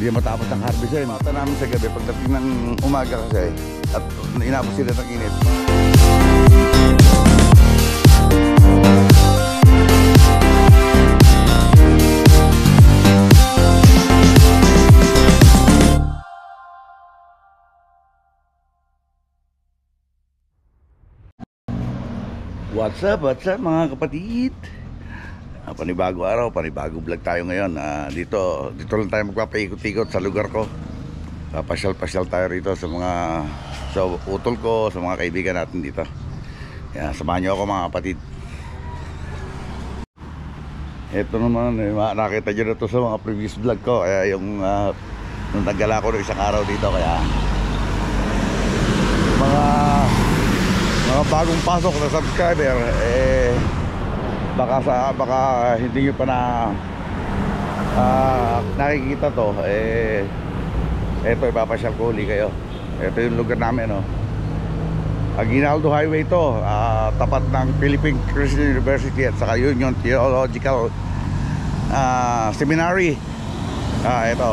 Hindi matapos ang harvestin. Mata namin sa gabi pagdating ng umaga kasi at inabot sila ng init. What's up mga kapatid? Panibago araw, panibago vlog tayo ngayon. Dito lang tayo magpapaikot-ikot sa lugar ko. Pasyal-pasyal tayo rito sa utol ko, sa mga kaibigan natin dito. Yan, samahan nyo ako mga kapatid. Ito naman, nakita nyo na to sa mga previous vlog ko. Kaya yung nung naggala ko ng isang araw dito, kaya mga bagong pasok na subscriber, baka hindi nyo pa nakikita to, eto ipapasyal ko uli kayo. Ito yung lugar namin, Aguinaldo Highway to, tapat ng Philippine Christian University at saka Union Theological Seminary. Ito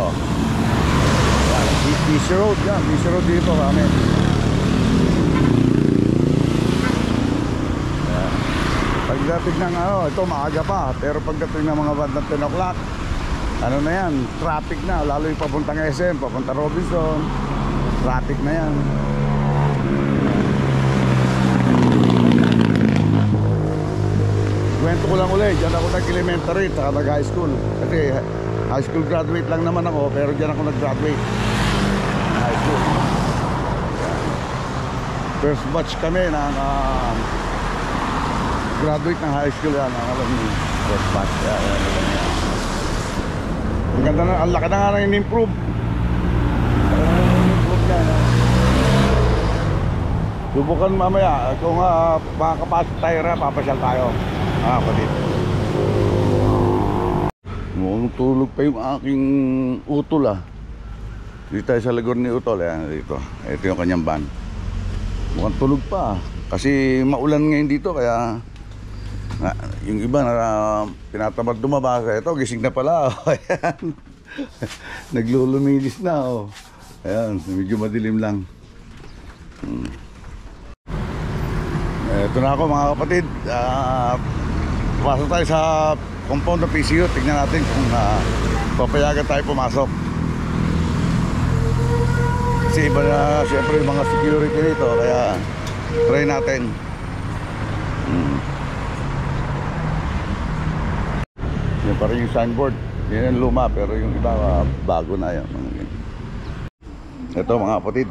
BC Road yan, BC Road dito kami. Pagdating ng ito maaga pa, pero pagdating ng mga bandang 10 o'clock, ano na yan, traffic na, lalo yung papuntang SM, papunta Robinson, traffic na yan. Kwento ko lang ulit, dyan ako nag-elementary at saka nag-high school. Kasi high school graduate lang naman ako, pero dyan ako nag-graduate high school. First batch kami ng graduate ng high school yan, ang alam niyo, first batch. Ang ganda na, ang laki na nga na in-improve. Subukan mamaya, kung makakapasok tayo na, papasyal tayo. Kapatid. Mukhang tulog pa yung aking utol. Dito tayo sa Lagor ni Utol, dito. Ito yung kanyang van. Mukhang tulog pa, kasi maulan ngayon dito, kaya yung iba na tinatamad dumabasa. Ito gising na pala. Ayan. Nagluluminis na. Ayan, medyo madilim lang. Ito na ako mga kapatid. Pasok tayo sa compound ng PCU. Tignan natin kung papayagan tayo pumasok. Kasi iba na siyempre yung mga security nito, kaya try natin. Yan pa rin yung signboard. Yan yung luma, pero yung iba bago na yan. Ito mga kapatid,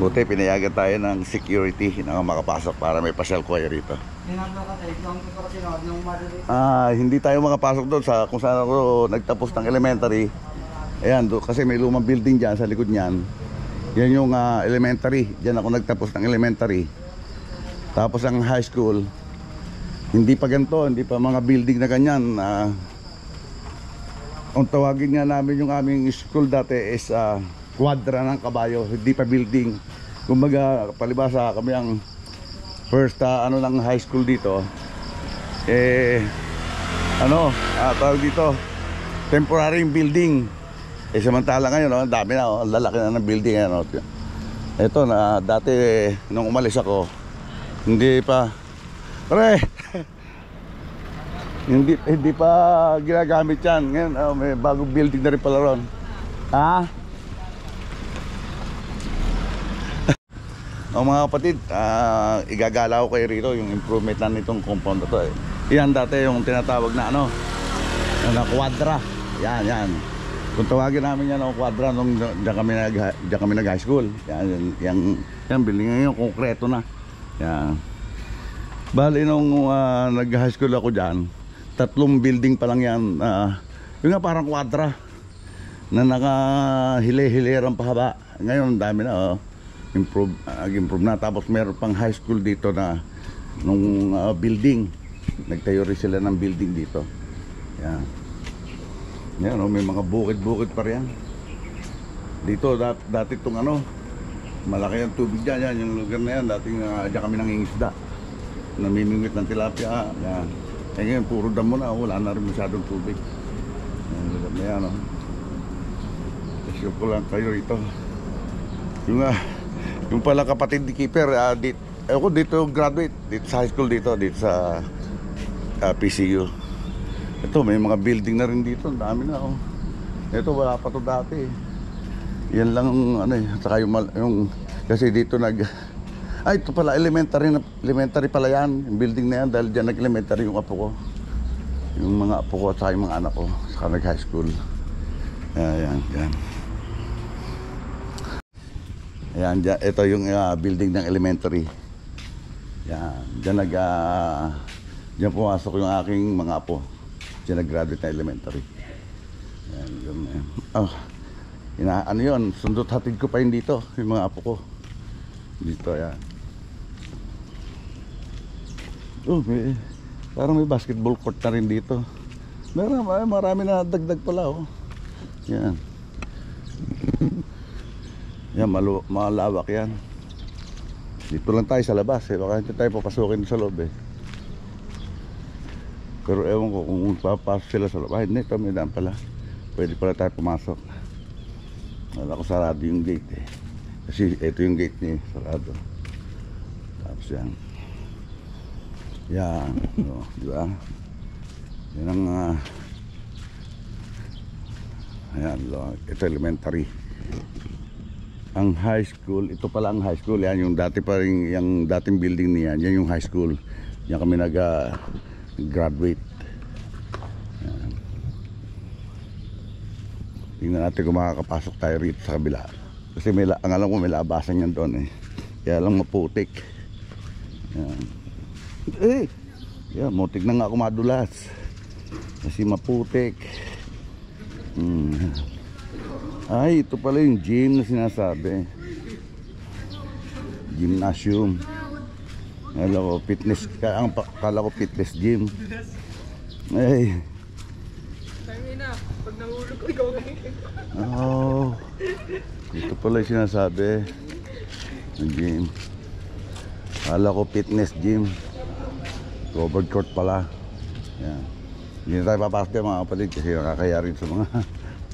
buti pinayagan tayo ng security na makapasok para may pasyal ko kayo rito. Hindi tayo makapasok doon sa kung saan ako nagtapos ng elementary. Ayan, kasi may lumang building dyan sa likod niyan. Yan yung elementary. Diyan ako nagtapos ng elementary. Tapos ang high school, hindi pa ganito, hindi pa mga building na ganyan. Ang tawagin nga namin yung aming school dati is kwadra ng kabayo, hindi pa building. Kumbaga, palibasa kami ang first ng high school dito. Tawag dito, temporary building. Samantala ngayon, dami na, ang lalaki na ng building. Ito na, dati nung umalis ako, hindi pa. Hindi pa ginagamit yan. Ngayon, may bagong building na rin pala ron. Mga kapatid, igagala ko kayo rito yung improvement na nitong compound na to. Yan dati yung tinatawag na na kwadra. Yan. Kung tawagin namin yan ng kwadra nung diyan kami nag-high school. Yan building ngayon, konkreto na. Yan. Bali nung nag-high school ako dyan, 3 building pa lang yan. Yung nga parang kwadra na nakahili-hilirang pahaba. Ngayon dami na, improve na. Tapos meron pang high school dito na nung building. Nagtayo rin sila ng building dito. Yan. May mga bukid-bukid pa rin. Dito dati itong malaki ang tubig dyan. Yan, yung lugar na yan, dating dyan kami nangingisda. Namimingwit ng tilapia. Yan. Ngayon puro damo na, wala na rin masyadong tubig. Yan, lugar na yan. share ko lang kayo rito. Yung pala kapatid ni Keeper, ako dito graduate, dito sa high school dito sa PCU. Ito, may mga building na rin dito, ang dami na oh. Ito, wala pa to dati. Yan lang ano saka yung kasi dito ito pala elementary pala yan, yung building na yan, dahil dyan nag-elementary yung apo ko. Yung mga apo ko at saka yung mga anak ko, saka nag-high school. Ayan. Ayan, dyan, ito yung building ng elementary. Yan, dyan pumasok yung aking mga apo. Dyan nag-graduate na elementary. Ayan, ano yun, sundot hatid ko pa yun dito, yung mga apo ko. Dito, ayan. Parang may basketball court na rin dito. Marami na dagdag pala oh. Yan. Yan, malawak yan. Dito lang tayo sa labas eh. Baka hindi tayo papasukin sa loob eh. Pero ewan ko kung papasok sila sa loob. Hindi, ito may daan pala. Pwede pala tayo pumasok. Wala ko sarado yung gate eh. Kasi ito yung gate niya, sarado. Tapos yan. Yan, di ba? Yan ang ayan, ito elementary. Ang high school, ito pala ang high school. Yan yung dati pa rin, yung dating building niyan, yan yung high school. Yan kami nag-graduate. Yan. Tingnan natin kung makakapasok tayo rito sa kabila. Kasi ang alam ko may labasan yan doon eh. Kaya lang maputik. Yan. Yan, mutik na nga ako madulas. Kasi maputik. Ay, ito pala yung gym na sinasabi. Gymnasium. Kala ko fitness, kala ko fitness gym. Ay. Pag nahulog ko, ikaw Oh. Ito pala yung sinasabi. Yung gym. Kala ko fitness gym. Covered court pala. Yan. Hindi na tayo papasok yan mga kapatid kasi nakakaya rin sa mga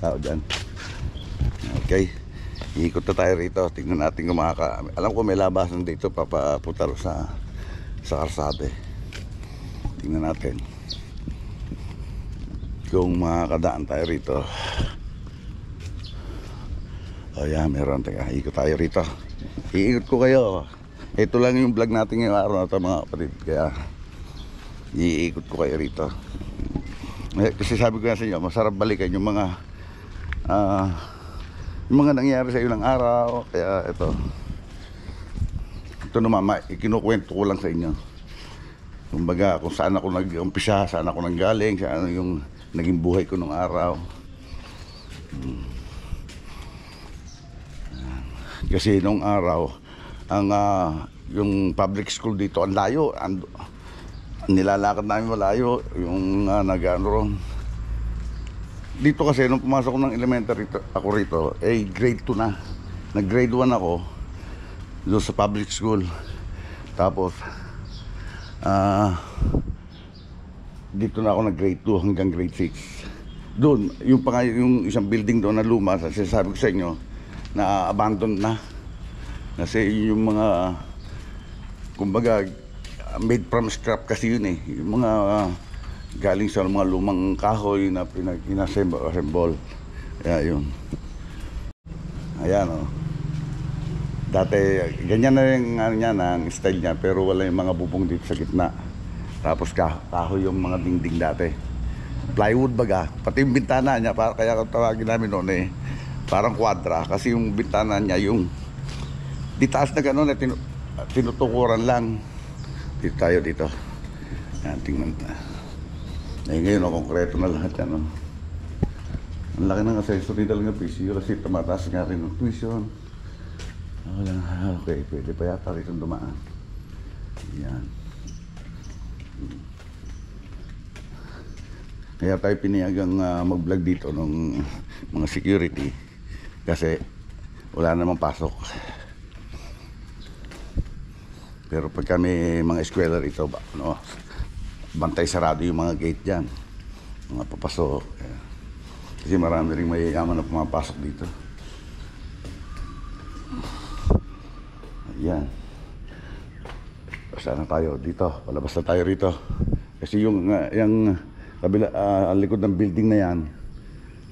tao dyan. Okay. Iikot na tayo rito. Tingnan natin kung alam ko may labasan dito papapunta sa karsada. Tingnan natin kung makakadaan tayo rito. O yan, meron. Teka, ikot tayo rito. Iikot ko kayo. Ito lang yung vlog natin ngayong araw na ito mga kapatid. Kaya iikot ko kayo rito. Kasi sabi ko nga sa inyo, masarap balikan yung mga nangyari sa iyo ng araw. Kaya ito naman ikinukwento ko lang sa inyo. Kumbaga kung saan ako nag-umpisa, saan ako nanggaling, saan yung naging buhay ko nung araw. Kasi nung araw yung public school dito ang layo, nilalakad namin malayo yung nag-ano dito. Kasi nung pumasok ko ng elementary ako rito grade 2 na, nag grade 1 ako doon sa public school. Tapos dito na ako nag grade 2 hanggang grade 6 doon. Yung isang building doon na luma, sabi ko sa inyo na abandoned na kasi yung mga kumbaga made from scrap kasi yun eh, yung mga galing sa mga lumang kahoy na pinag-assemble. Kaya yun, ayan o. Dati ganyan na yung ang style niya, pero wala yung mga bubong dito sa gitna. Tapos kahoy yung mga dingding dati, plywood baga, pati yung bintana niya. Kaya tawagin namin noon eh parang kwadra, kasi yung bintana niya yung ditaas na gano'n na tinutukuran lang. Dito tayo dito. Yan, tingnan na. Ngayon, konkreto na lahat yan. Ang laki ng accessory talaga PCU kasi tumataas nga rin ng tuition. Okay, pwede pa yata rin dumaan. Yan. Kaya tayo pinayagang mag-vlog dito ng mga security kasi wala namang pasok. Pero pag kami mga eskwela rito, bantay sarado yung mga gate dyan, mga papasok. Kasi marami rin mayayaman na pumapasok dito. Yan. Saan na tayo? Dito. Palabas na tayo rito. Kasi yung kabila, ang likod ng building na yan,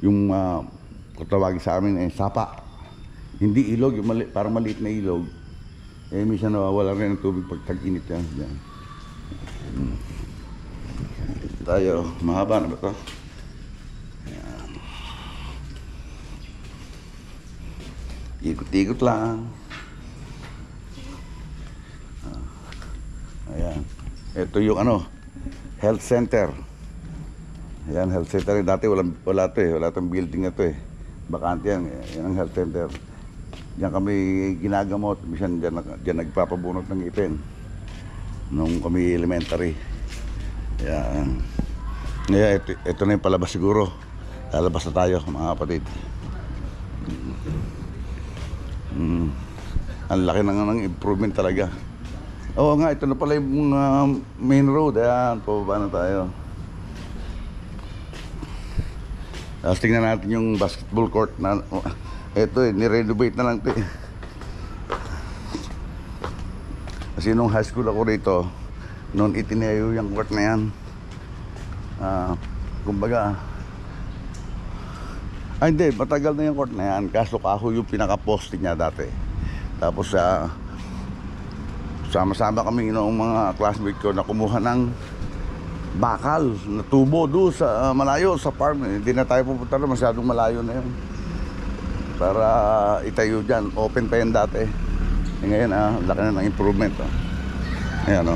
yung kung tawagin sa amin sapa. Hindi ilog, yung parang maliit na ilog. Minsan nawawala rin ng tubig pag tag-init yan. Yan. Tayo, mahaba na ba ito? Yan. Ikot-ikot lang. Ayan. Ito yung health center. Ayan, health center. Dati wala to eh. Wala tong building na to eh. Bakante yan. Yan ang health center. Diyan kami ginagamot. Minsan diyan nagpapabunot ng ngipin. Nung kami elementary. Ayan. Ngayon, ito na yung palabas siguro. Lalabas na tayo, mga kapatid. Ang laki ng improvement talaga. Oo nga, ito na pala yung main road. Ayan, pababa na tayo. Tapos tingnan natin yung basketball court na ito nirenovate na lang ito eh. Kasi nung high school ako rito, noon itinayo yung court na yan. Kumbaga hindi, matagal na yung court na yan. Kaso kahoy yung pinaka-poste niya dati. Tapos sama-sama kami noong mga classmate ko na kumuha ng bakal na tubo doon sa malayo sa farm. Hindi na tayo pupunta na, masyadong malayo na yun para itayo dyan. Open pa yan dati. Ngayon laki na ng improvement. Ayan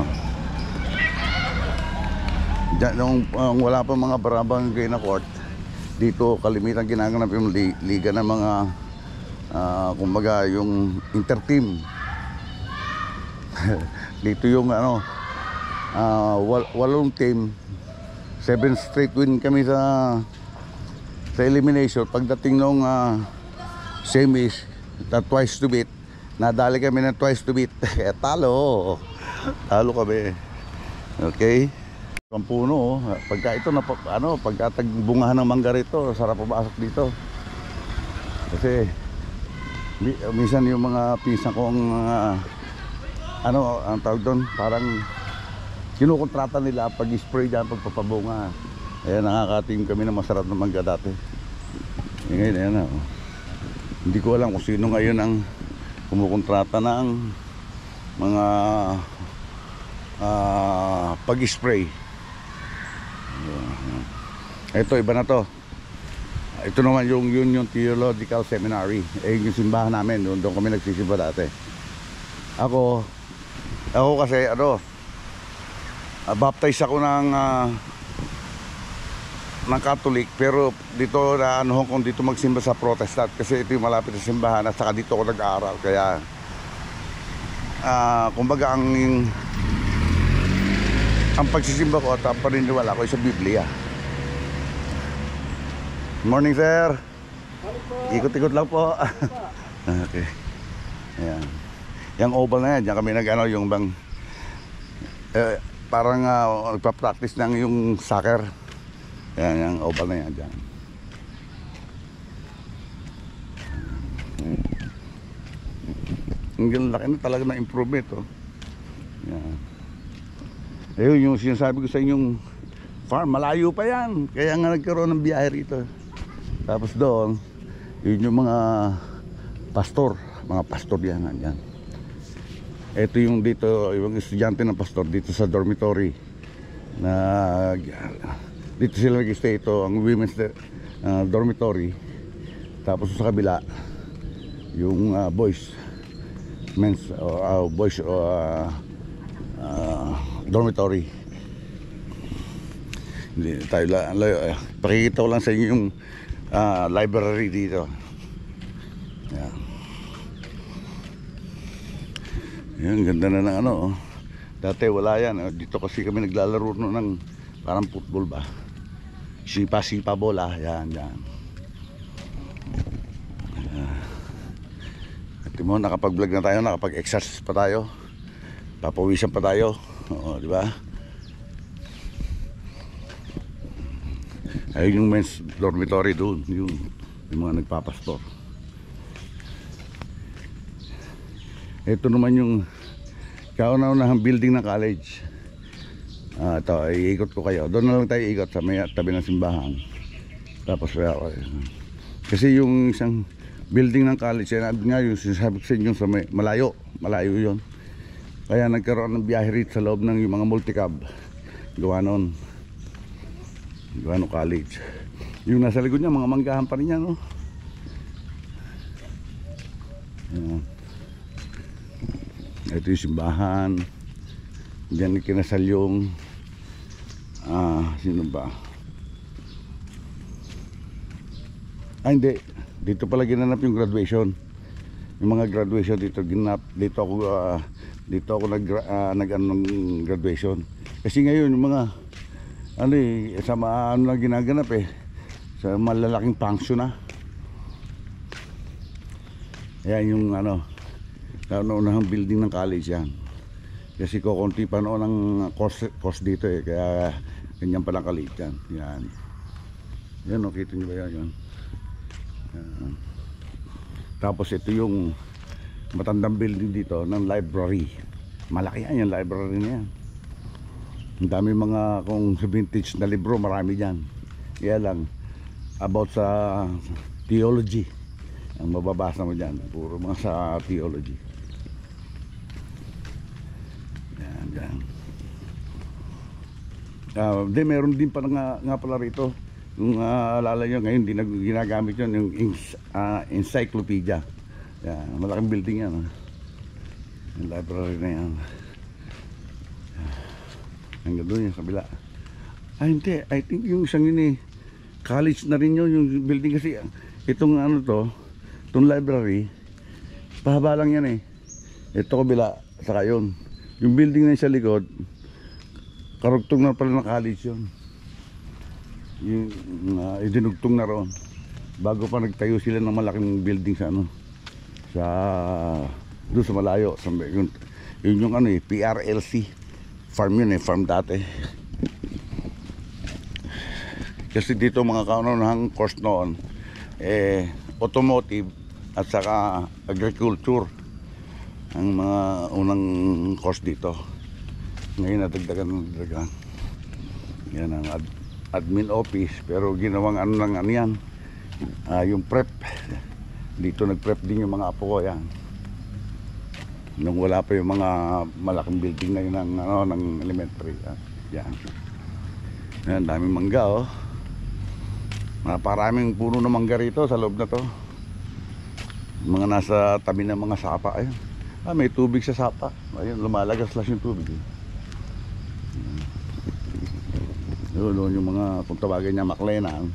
dyan, nung wala pa mga barangay na court, dito kalimitan ginaganap yung liga ng mga kumbaga yung interteam. Dito yung 8 team, 7 straight win kami sa elimination. Pagdating nung semis na twice to beat, nadali kami ng twice to beat. Kaya talo kami. Okay, pampuno pagka ito na pagka tagbungahan ng mangga rito, sarap pumasok dito. Kasi minsan yung mga pinsan kong ang tawag doon, parang kinukontrata nila pag-spray dyan, pagpapabunga. Ayan, nakakating kami na masarap na mangga dati. Ngayon, ayan hindi ko alam kung sino ngayon ang kumukontrata ng mga pag-spray. Ito, iba na to. Ito naman yung Union Theological Seminary. Yung simbahan namin, doon kami nagsisimba dati. Ako kasi baptize ako ng Catholic, pero dito na Hong Kong dito magsimba sa Protestant kasi ito yung malapit sa simbahan at saka dito ako nag-aaral. Kaya kumbaga ang pagsisimba ko at paniniwala ko ay sa Biblia. Morning, sir. Ikot-ikot lang po. Okay. Ayan. Yung oval na yan, diyan kami yung bang parang nagpa-practice ng yung soccer. Yan, yung oval na yan dyan. Ang laki na talaga ng improvement yan. Ayun yung sinasabi ko sa inyong farm, malayo pa yan. Kaya nga nagkaroon ng biyahe rito. Tapos doon, yun yung mga pastor yan, yan. Ito yung dito, yung estudyante ng pastor dito sa dormitory na dito sila nag-stay. Ito ang women's dormitory. Tapos sa kabila yung boys dormitory. Hindi tayo pakikita ko lang sa inyo yung library dito. Yan. Yan, ganda na ng dati wala yan. Dito kasi kami naglalaro ng parang football ba, sipa bola. Yan. At mo, nakapag-vlog na tayo, nakapag-exercise pa tayo, papawisan pa tayo. Oo, di ba? Ayun yung men's dormitory doon, yung mga nagpapastor. Ito naman yung kauna-unahang building ng college. Ito, iikot ko kayo. Doon na lang tayo ikot sa may tabi ng simbahan. Tapos kasi yung isang building ng college, yan nga yung sinasabi ko sa inyo sa may malayo yun. Kaya nagkaroon ng biyahe rito sa loob ng yung mga multicab. Gawa noon college. Yung nasa likod niya, mga manggahan pa rin yan, no? Ito yung simbahan. Diyan ikinasal yung sino ba? Hindi. Dito pala ginanap yung graduation. Yung mga graduation dito ginanap. Dito ako nag graduation. Kasi ngayon yung mga sa ano na ginaganap sa malalaking function na. Ayan yung kauna-unahang building ng college yan. Kasi kukunti pa noon ang cost dito kaya ganyan palang kaliit yan. Yan kita nyo ba yan? Tapos ito yung matandang building dito ng library. Malaki yan yung library na yan. Ang dami mga kung vintage na libro, marami dyan. Kaya lang about sa theology ang mababasa mo dyan, puro mga sa theology. Yan. Meron din pa nga pala rito. Kung alala nyo ngayon, di ginagamit yun yung encyclopedia. Yan, malaking building yan. Yung library na yan. Hanggang doon yung kabila. Hindi, I think yung isang yun college na rin yun yung building. Kasi itong itong library, pahaba lang yan ito kabila, saka yun. Yung building na yung sa likod, karugtong na pala ng college yun. Yung idinugtong na roon bago pa nagtayo sila ng malaking building sa doon sa malayo yun yung PRLC farm yun farm dati. Kasi dito mga kaunahang course noon automotive at saka agriculture ang mga unang course dito. Ngayon nadagdagan yan ang admin office, pero ginawang yan yung prep. Dito nag-prep din yung mga apo ko yan nung wala pa yung mga malaking building na yun ng elementary. Yan daming mangga maraming puno ng mangga rito sa loob na to, mga nasa tabi ng mga sapa. Ayun, may tubig sa sapa, ayun lumalagas lang yung tubig Doon yung mga, kung tawagin niya Maclenan,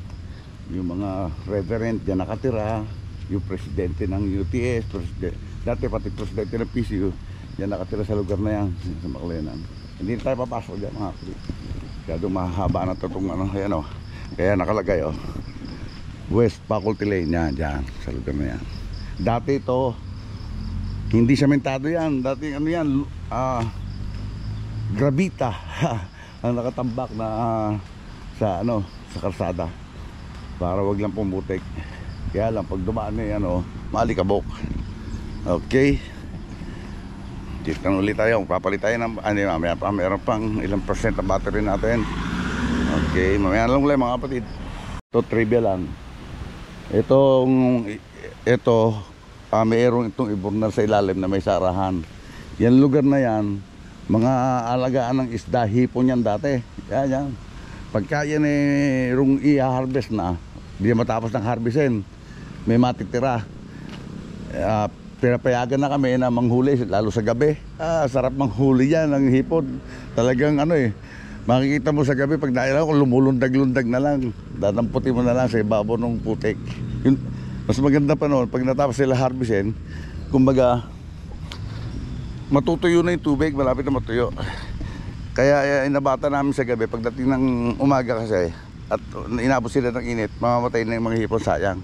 yung mga reverend dyan nakatira, yung presidente ng UTS, dati pati presidente ng PCU, dyan nakatira sa lugar na yan, sa Maclenan. Hindi tayo papasok dyan mga kapatid. Kaya doon mahaba na itong kaya nakalagay West Faculty Lane, yan, dyan, sa lugar na yan. Dati ito, hindi sementado yan, dati gravita. Ang nakatambak na sa kalsada para wag lang pumutik. Kaya lang pag dumaan maalikabok. Okay, dito ulit tayo, papalit tayo ng mamaya pa, mayroon pang ilang percent na battery natin. Okay, mamaya lang ulit mga kapatid. Ito trivia lang. Ito mayroon itong iburnal sa ilalim na may sarahan. Yan lugar na yan, mga alagaan ng isda, hipon yan dati. Yan. Pagka yan rung i-harvest na, hindi matapos ng harvestin, may matitira. Pinapayagan na kami na manghuli, lalo sa gabi. Sarap manghuli yan ng hipon. Talagang makikita mo sa gabi pag nailaw, lumulundag-lundag na lang. Dadamputin mo na lang sa ibabaw ng putik. Mas maganda pa noon, pag natapos sila harvestin, kumbaga, matutuyo na yung tubig, malapit na matuyo. Kaya inabata namin sa gabi pagdating ng umaga kasi, at inabot sila ng init, mamamatay na yung mga hipon, sayang.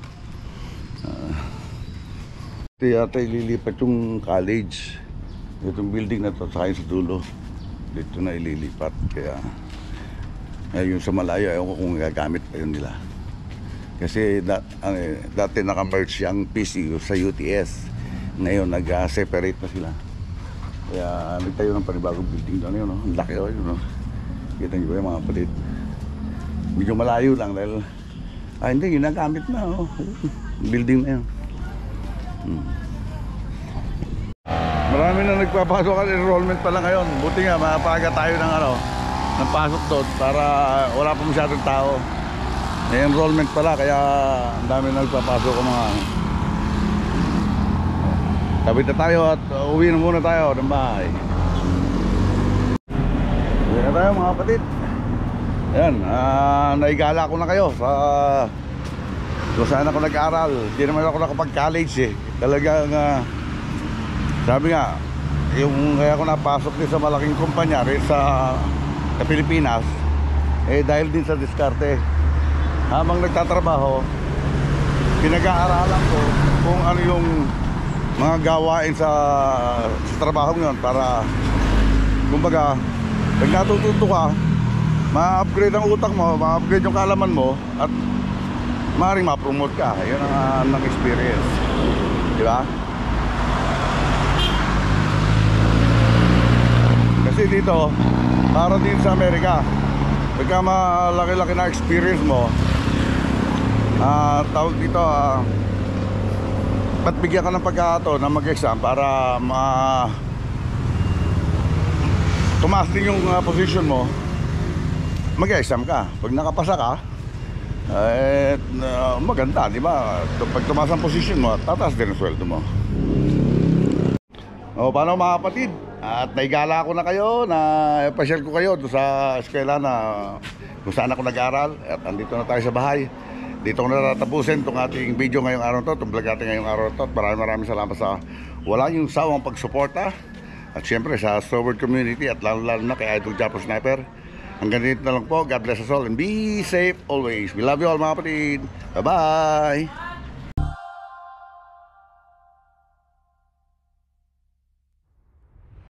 Ito yata ililipat yung college. Itong building na to, saka yung sa dulo, dito na ililipat. Kaya yung sa malayo, ayaw ko kung gagamit pa yun nila. Kasi dati naka-merge yung PCU sa UTS. Ngayon nag-separate na sila. Kaya nagtayo ng panibagong building doon yun, no? Ang laki yun, no? Kita nyo ba yung mga kapatid? Medyo malayo lang dahil hindi, ginagamit na, oh. Building na yun. Marami na nagpapasok at enrollment pala ngayon. Buti nga, mapaga tayo ng pasok doon para wala pa masyadong tao. May enrollment pala, kaya ang dami na nagpapasok ng mga Tapit na tayo at uwi na muna tayo ng bahay. Uwi na tayo mga kapatid. Ayan, naigala ko na kayo sa kung saan ako nag-aral. Hindi naman ako nakapag-college eh. Talagang sabi nga, yung kaya ako napasok din sa malaking kumpanya rin sa Pilipinas, dahil din sa diskarte. Habang nagtatrabaho, pinag-aaralan ko kung ano yung mga gawain sa trabaho ngayon para kumbaga pag natututo ka, ma-upgrade ang utak mo, ma-upgrade yung kaalaman mo at maaaring ma-promote ka. Yun ang experience, di ba? Kasi dito para din sa Amerika, pagka malaki-laki na experience mo, tawag dito ba't bigyan ka ng pagkakataon na mag-exam para tumaas din yung position mo, mag-exam ka. Pag nakapasa ka, maganda, di ba? Pag tumaas ang position mo, tataas din ang sweldo mo. O, paano mga kapatid? At naigala ko na kayo, na pasyal ko kayo doon sa eskwela na kung saan ako nag-aral. At andito na tayo sa bahay. Dito ko na tatapusin itong ating video ngayong araw to, itong vlog natin ngayong araw to. At maraming salamat sa wala yung sawang pagsuporta. At syempre sa Stoward community at lalo na kay Idol Japo Sniper. Hanggang dito na lang po. God bless us all and be safe always. We love you all mga kapatid. Bye bye.